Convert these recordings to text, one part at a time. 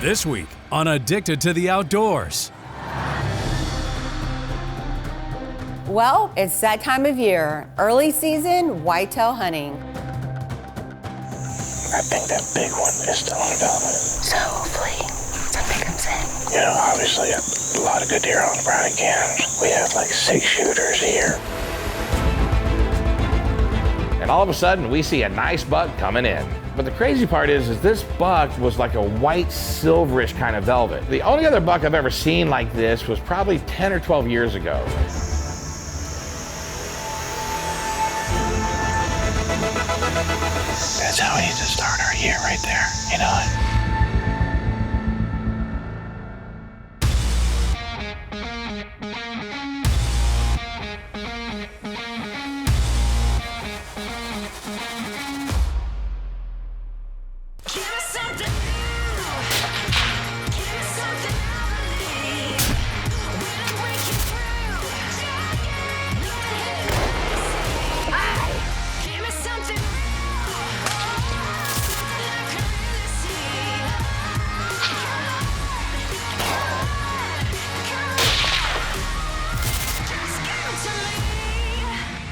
This week on Addicted to the Outdoors. Well, it's that time of year, early season whitetail hunting. I think that big one is still on development. So hopefully something comes in. You know, obviously a lot of good deer on the brownie cans. We have like 6 shooters here. And all of a sudden, we see a nice buck coming in. But the crazy part is this buck was like a white, silverish kind of velvet. The only other buck I've ever seen like this was probably 10 or 12 years ago. That's how we need to start our year right there, you know.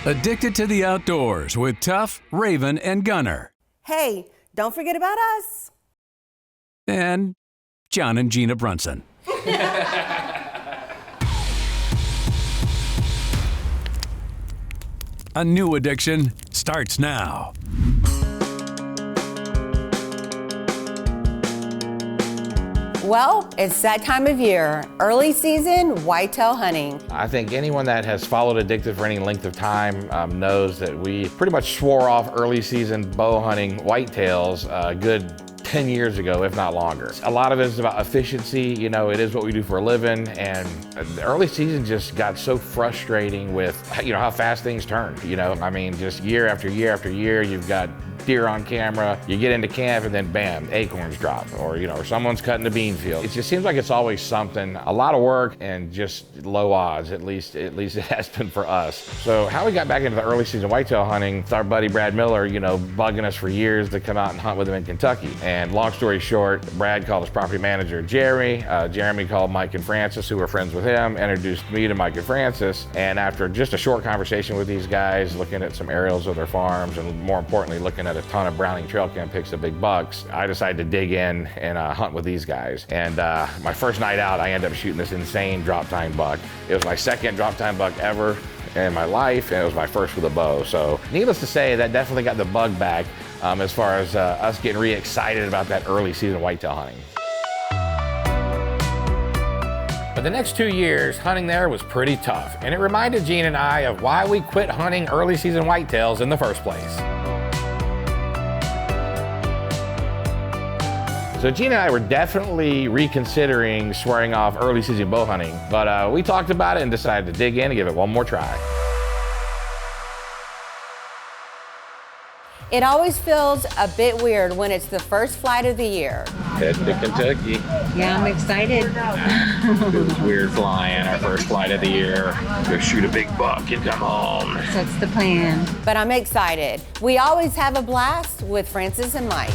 Addicted to the Outdoors with Tough, Raven, and Gunner. Hey, don't forget about us. And John and Gina Brunson. A new addiction starts now. Well, it's that time of year, early season whitetail hunting. I think anyone that has followed Addicted for any length of time knows that we pretty much swore off early season bow hunting whitetails a good 10 years ago, if not longer. A lot of it is about efficiency. You know, it is what we do for a living, and the early season just got so frustrating with, you know, how fast things turn. You know, I mean, just year after year after year, you've got deer on camera, you get into camp and then bam, acorns drop, or you know, or someone's cutting the bean field. It just seems like it's always something, a lot of work and just low odds, at least it has been for us. So how we got back into the early season whitetail hunting, it's our buddy Brad Miller, you know, bugging us for years to come out and hunt with him in Kentucky. And long story short, Brad called his property manager Jeremy, Jeremy called Mike and Francis, who were friends with him, introduced me to Mike and Francis, and after just a short conversation with these guys, looking at some aerials of their farms, and more importantly, looking at a ton of Browning trail cam pics of big bucks, I decided to dig in and hunt with these guys. And my first night out, I ended up shooting this insane drop tine buck. It was my second drop tine buck ever in my life, and it was my first with a bow. So needless to say, that definitely got the bug back as far as us getting re-excited about that early season whitetail hunting. But the next 2 years, hunting there was pretty tough, and it reminded Gina and I of why we quit hunting early season whitetails in the first place. So Gina and I were definitely reconsidering swearing off early season bow hunting, but we talked about it and decided to dig in and give it one more try. It always feels a bit weird when it's the first flight of the year. Heading to Kentucky. Yeah, I'm excited. It was weird flying, our first flight of the year. Go shoot a big buck and come home. So that's the plan. But I'm excited. We always have a blast with Francis and Mike.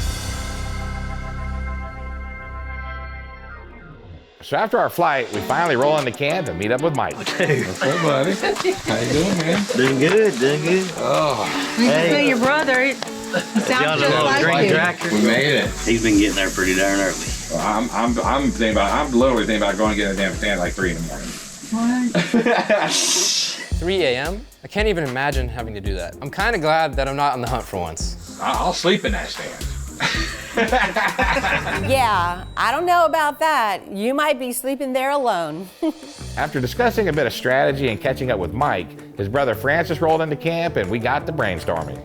So after our flight, we finally roll into camp and meet up with Mike. What's up, buddy? How you doing, man? Doing good, doing good. Oh, We can see your brother. He sounds just like you. we made it. He's been getting there pretty darn early. Well, I'm literally thinking about going to get a damn stand at like 3 in the morning. What? 3 a.m.? I can't even imagine having to do that. I'm kind of glad that I'm not on the hunt for once. I'll sleep in that stand. Yeah, I don't know about that. You might be sleeping there alone. After discussing a bit of strategy and catching up with Mike, his brother Francis rolled into camp and we got to brainstorming.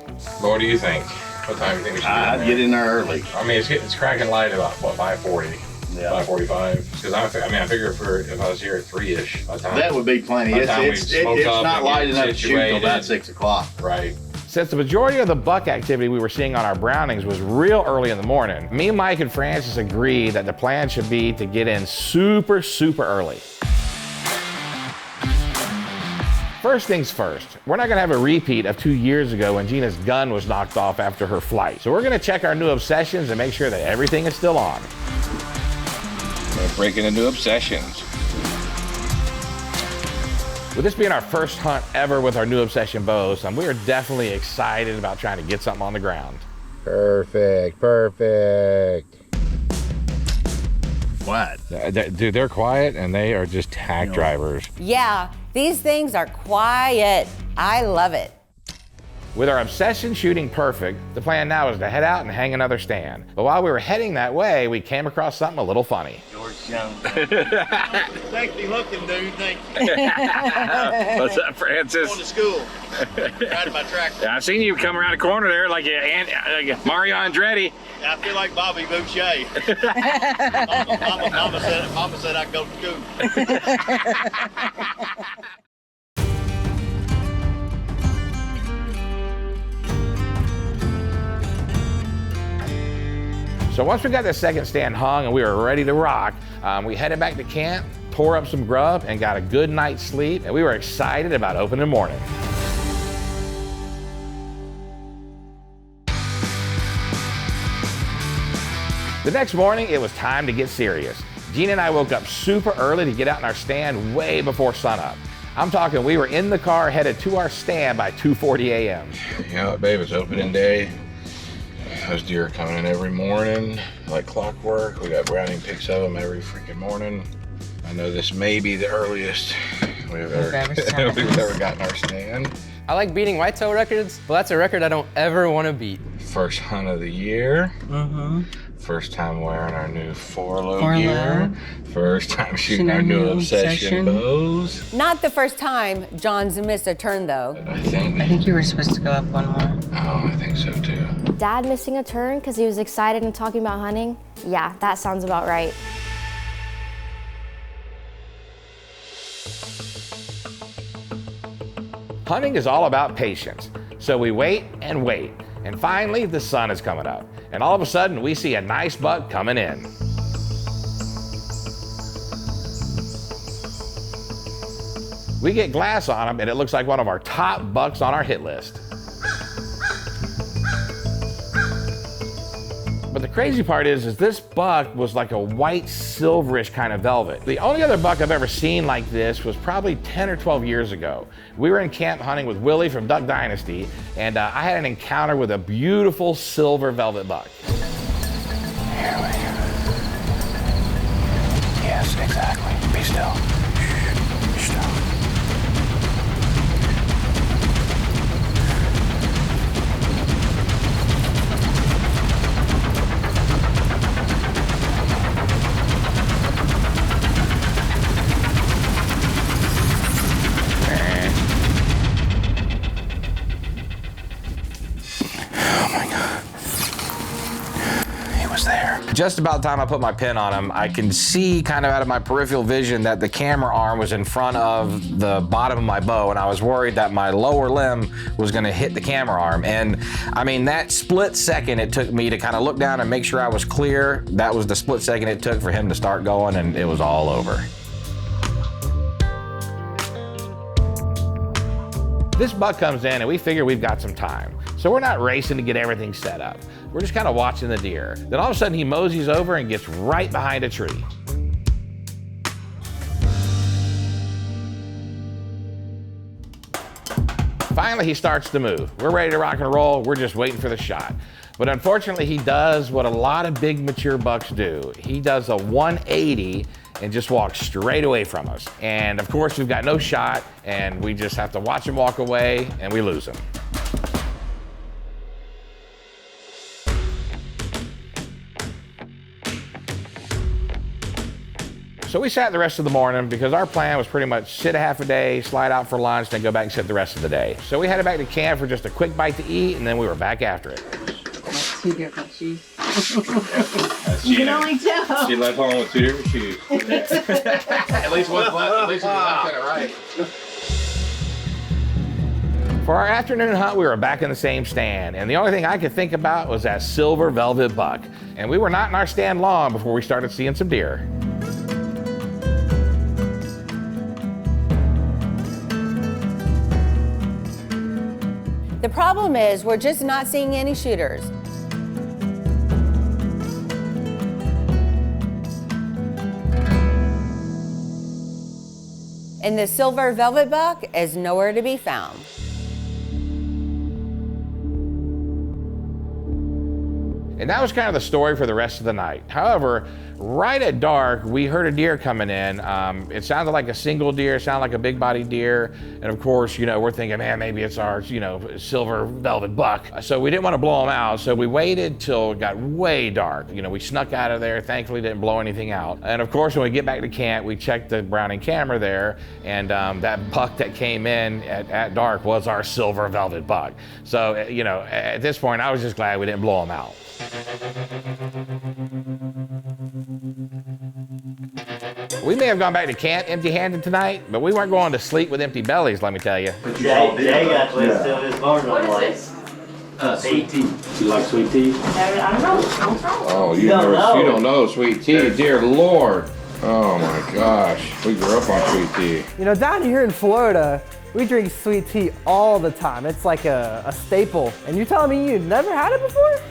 What do you think? What time do you think we should I'd get in there early. I mean, it's cracking light about, what, 5:40? Yeah. 5:45? Because I figure if I was here at 3-ish, by the time... That would be plenty. By the time It's we'd smoke up not and light get enough to shoot till situated. about 6 o'clock. Right. Since the majority of the buck activity we were seeing on our Brownings was real early in the morning, me, Mike, and Francis agreed that the plan should be to get in super, super early. First things first, we're not gonna have a repeat of 2 years ago when Gina's gun was knocked off after her flight. So we're gonna check our new obsessions and make sure that everything is still on. They're breaking into obsessions. With this being our first hunt ever with our new Obsession bows, we are definitely excited about trying to get something on the ground. Perfect, perfect. What? Dude, they're quiet and they are just tack drivers. Yeah, these things are quiet. I love it. With our Obsession shooting perfect, the plan now is to head out and hang another stand. But while we were heading that way, we came across something a little funny. George Jones. Sexy looking dude, thank you. What's up, Francis? Going to school. Riding my tractor. Yeah, I seen you come around the corner there like Mario Andretti. I feel like Bobby Boucher. Mama said I could go to school. So once we got the second stand hung and we were ready to rock, we headed back to camp, tore up some grub, and got a good night's sleep, and we were excited about opening morning. The next morning, it was time to get serious. Gina and I woke up super early to get out in our stand way before sunup. I'm talking we were in the car headed to our stand by 2:40 a.m. You know what, babe, it's opening day. Those deer are coming in every morning, like clockwork. We got Browning pics of them every freaking morning. I know this may be the earliest we've ever gotten our stand. I like beating whitetail records, but that's a record I don't ever want to beat. First hunt of the year. First time wearing our new 4-low gear. First time shooting our new Obsession bows. Not the first time John's missed a turn, though. I think you were supposed to go up one more. Oh, I think so too. Dad missing a turn because he was excited and talking about hunting? Yeah, that sounds about right. Hunting is all about patience. So we wait and wait. And finally, the sun is coming up. And all of a sudden, we see a nice buck coming in. We get glass on him, and it looks like one of our top bucks on our hit list. But the crazy part is this buck was like a white silverish kind of velvet. The only other buck I've ever seen like this was probably 10 or 12 years ago. We were in camp hunting with Willie from Duck Dynasty, and I had an encounter with a beautiful silver velvet buck. Here we go. Yes, exactly. Be still. Shh. Still. Just about the time I put my pin on him, I can see kind of out of my peripheral vision that the camera arm was in front of the bottom of my bow, and I was worried that my lower limb was gonna hit the camera arm. And I mean, that split second it took me to kind of look down and make sure I was clear, that was the split second it took for him to start going, and it was all over. This buck comes in and we figure we've got some time. So we're not racing to get everything set up. We're just kind of watching the deer. Then all of a sudden he moseys over and gets right behind a tree. Finally, he starts to move. We're ready to rock and roll. We're just waiting for the shot. But unfortunately, he does what a lot of big mature bucks do. He does a 180 and just walks straight away from us. And of course, we've got no shot, and we just have to watch him walk away, and we lose him. So we sat the rest of the morning because our plan was pretty much sit a half a day, slide out for lunch, then go back and sit the rest of the day. So we headed back to camp for just a quick bite to eat, and then we were back after it. Two different shoes. You can only tell. She left home with 2 different shoes. At least one left it right. For our afternoon hunt, we were back in the same stand, and the only thing I could think about was that silver velvet buck. And we were not in our stand long before we started seeing some deer. The problem is we're just not seeing any shooters. and the silver velvet buck is nowhere to be found. And that was kind of the story for the rest of the night. However, right at dark, we heard a deer coming in. It sounded like a single deer, sounded like a big body deer. And of course, we're thinking, man, maybe it's our, silver velvet buck. So we didn't want to blow him out. So we waited till it got way dark. We snuck out of there, thankfully didn't blow anything out. And of course, when we get back to camp, we checked the Browning camera there, and that buck that came in at dark was our silver velvet buck. So, at this point, I was just glad we didn't blow him out. We may have gone back to camp empty-handed tonight, but we weren't going to sleep with empty bellies, let me tell you. Jay got twisted in his barn on lights. Sweet tea. You like sweet tea? I don't know. Oh, you don't know sweet tea, dear Lord. Oh my gosh, we grew up on sweet tea. Down here in Florida, we drink sweet tea all the time. It's like a staple. And you're telling me you've never had it before?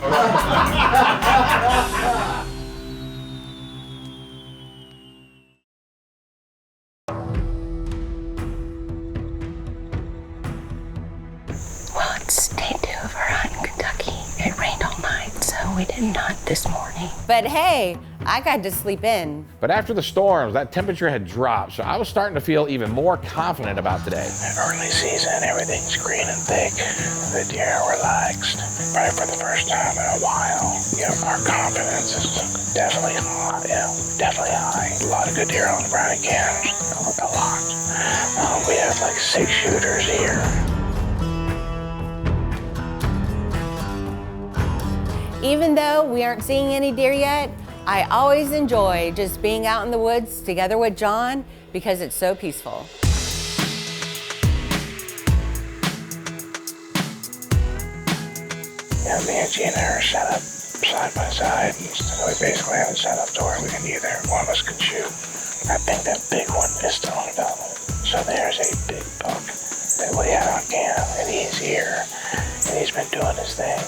Well, it's day 2 of our hunt in Kentucky. It rained all night, so we didn't hunt this morning. But hey, I got to sleep in. But after the storms, that temperature had dropped, so I was starting to feel even more confident about today. Early season, everything's green and thick. The deer are relaxed. Probably for the first time in a while. Our confidence is definitely high. Definitely high. A lot of good deer on the Browning cams. A lot. We have like 6 shooters here. Even though we aren't seeing any deer yet, I always enjoy just being out in the woods together with John because it's so peaceful. Me and Gina are set up side by side. So we basically have it set up to where we can either one of us can shoot. I think that big one is still in development. So there's a big buck that we had on cam, and he's here, and he's been doing his thing,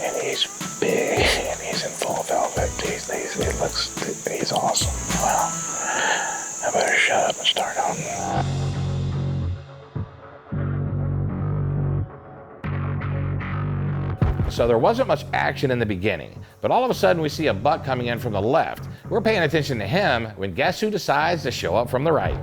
and he's big, and he's in full velvet. He's awesome. Well, I better shut up and start hunting. So there wasn't much action in the beginning, but all of a sudden we see a buck coming in from the left. We're paying attention to him when guess who decides to show up from the right?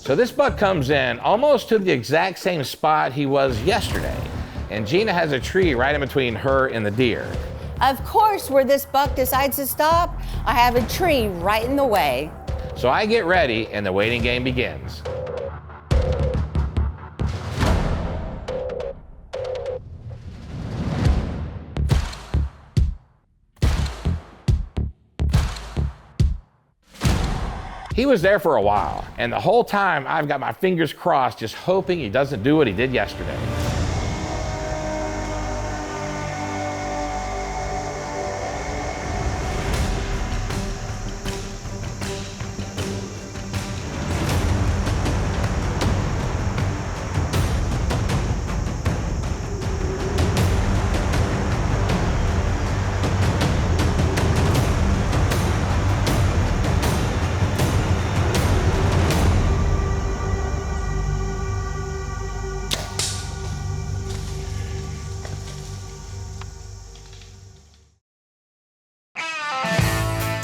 So this buck comes in almost to the exact same spot he was yesterday. And Gina has a tree right in between her and the deer. Of course, where this buck decides to stop, I have a tree right in the way. So I get ready and the waiting game begins. He was there for a while, and the whole time I've got my fingers crossed just hoping he doesn't do what he did yesterday.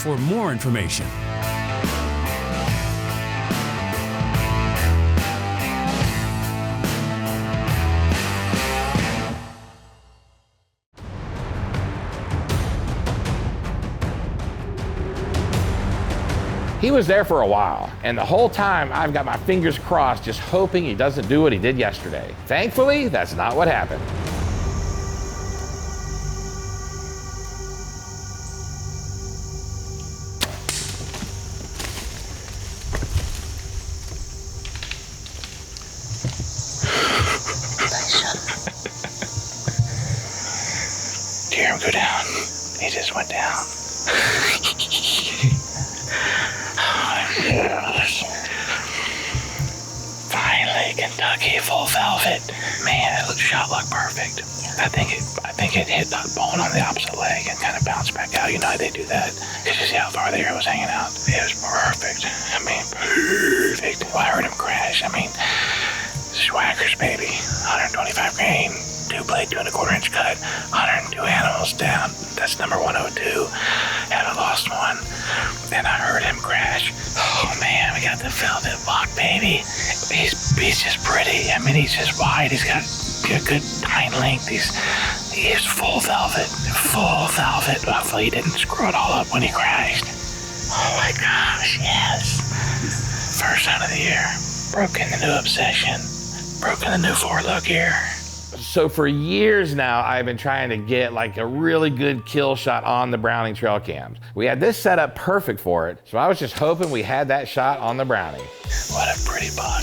For more information, he was there for a while, and the whole time I've got my fingers crossed just hoping he doesn't do what he did yesterday. Thankfully, that's not what happened. hear him go down. He just went down. Oh, yes. Finally, Kentucky full velvet. Man, that shot looked perfect. I think it hit that bone on the opposite leg and kind of bounced back out. You know how they do that? Because you see how far the hair was hanging out. It was perfect. I mean, perfect. Well, I heard him crash. I mean, Swhacker's baby, 125 grain, 2-blade, 2 1/4 inch cut, 102 animals down. That's number 102. Haven't lost one. And I heard him crash. Oh man, we got the velvet buck, baby. He's just pretty. I mean, he's just wide. He's got a good hind length. He's full velvet. Full velvet. Hopefully he didn't screw it all up when he crashed. Oh my gosh, yes. First hunt of the year. Broken the new obsession. Broken the new forelook here. So for years now, I've been trying to get like a really good kill shot on the Browning trail cams. We had this set up perfect for it, so I was just hoping we had that shot on the Browning. What a pretty buck.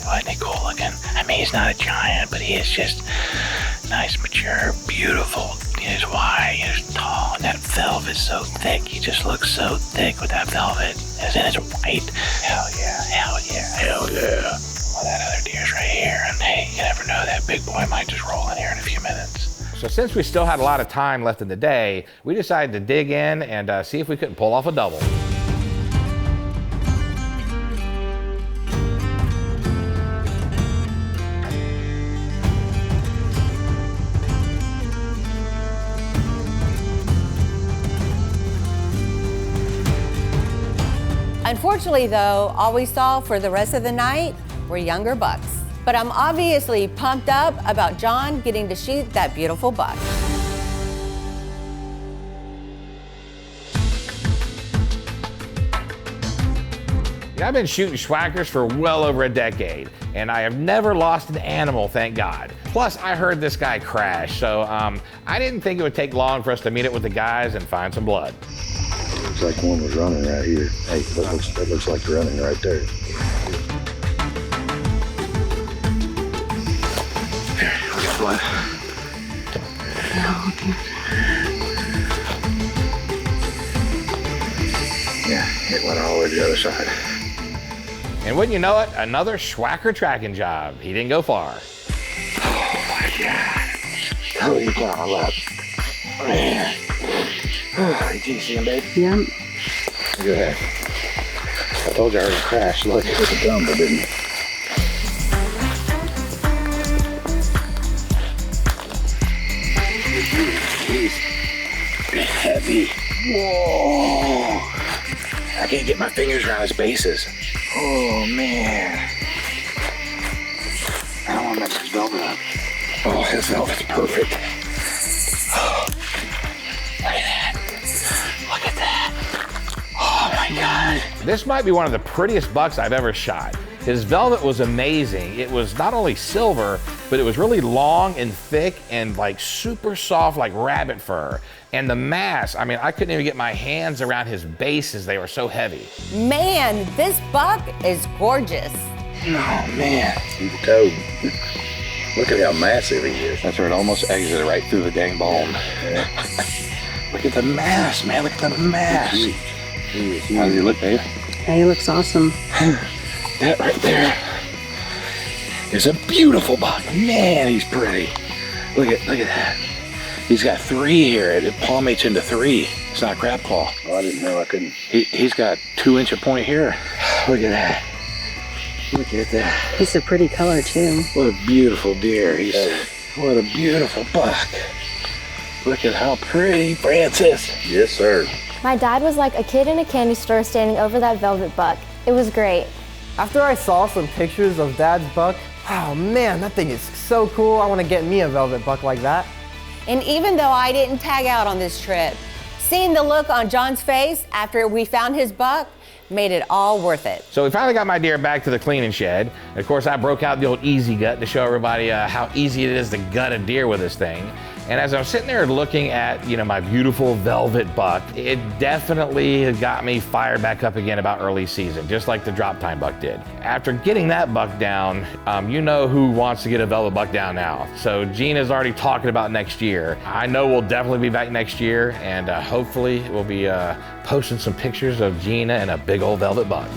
Wasn't he cool looking? I mean, he's not a giant, but he is just nice, mature, beautiful. He's wide, he's tall, and that velvet's so thick. He just looks so thick with that velvet. And it's white. Hell yeah, hell yeah, hell yeah. Well, that other deer's right here, and hey, you never know, that big boy might just roll in here in a few minutes. So since we still had a lot of time left in the day, we decided to dig in and see if we couldn't pull off a double. Unfortunately though, all we saw for the rest of the night were younger bucks. But I'm obviously pumped up about John getting to shoot that beautiful buck. I've been shooting Swhackers for well over a decade, and I have never lost an animal, thank God. Plus, I heard this guy crash, so I didn't think it would take long for us to meet up with the guys and find some blood. Looks like one was running right here. Hey, that looks like running right there. Here, we got blood. No, okay. Yeah, it went all the way to the other side. And wouldn't you know it, another Swhacker tracking job. He didn't go far. Oh my God. Holy cow, look. Man. Oh, did you see him, babe? Yeah. Go ahead. I told you I heard him crash. Look, it was a tumble, didn't it? He's heavy. Whoa. I can't get my fingers around his bases. Oh, man. I don't want to mess his velvet up. Oh, his velvet's perfect. Oh, look at that. Look at that. Oh, my God. This might be one of the prettiest bucks I've ever shot. His velvet was amazing. It was not only silver, but it was really long and thick and like super soft like rabbit fur. And the mass, I mean, I couldn't even get my hands around his bases. They were so heavy. Man, this buck is gorgeous. Oh, man. He's toad. Look at how massive he is. That's where it almost exited right through the dang bone. Yeah. Look at the mass, man. Look at the mass. How does he look, babe? Yeah, he looks awesome. That right there is a beautiful buck. Man, he's pretty. Look at that. He's got 3 here. It palmates into 3. It's not a crab claw. Oh, I didn't know I couldn't. He's got 2-inch of point here. Look at that. Look at that. He's a pretty color too. What a beautiful deer. What a beautiful buck. Look at how pretty, Francis. Yes, sir. My dad was like a kid in a candy store standing over that velvet buck. It was great. After I saw some pictures of Dad's buck, oh man, that thing is so cool. I want to get me a velvet buck like that. And even though I didn't tag out on this trip, seeing the look on John's face after we found his buck made it all worth it. So we finally got my deer back to the cleaning shed. And of course, I broke out the old easy gut to show everybody how easy it is to gut a deer with this thing. And as I was sitting there looking at, you know, my beautiful velvet buck, it definitely got me fired back up again about early season, just like the drop time buck did. After getting that buck down, you know who wants to get a velvet buck down now. So Gina's already talking about next year. I know we'll definitely be back next year, and hopefully we'll be posting some pictures of Gina and a big old velvet buck.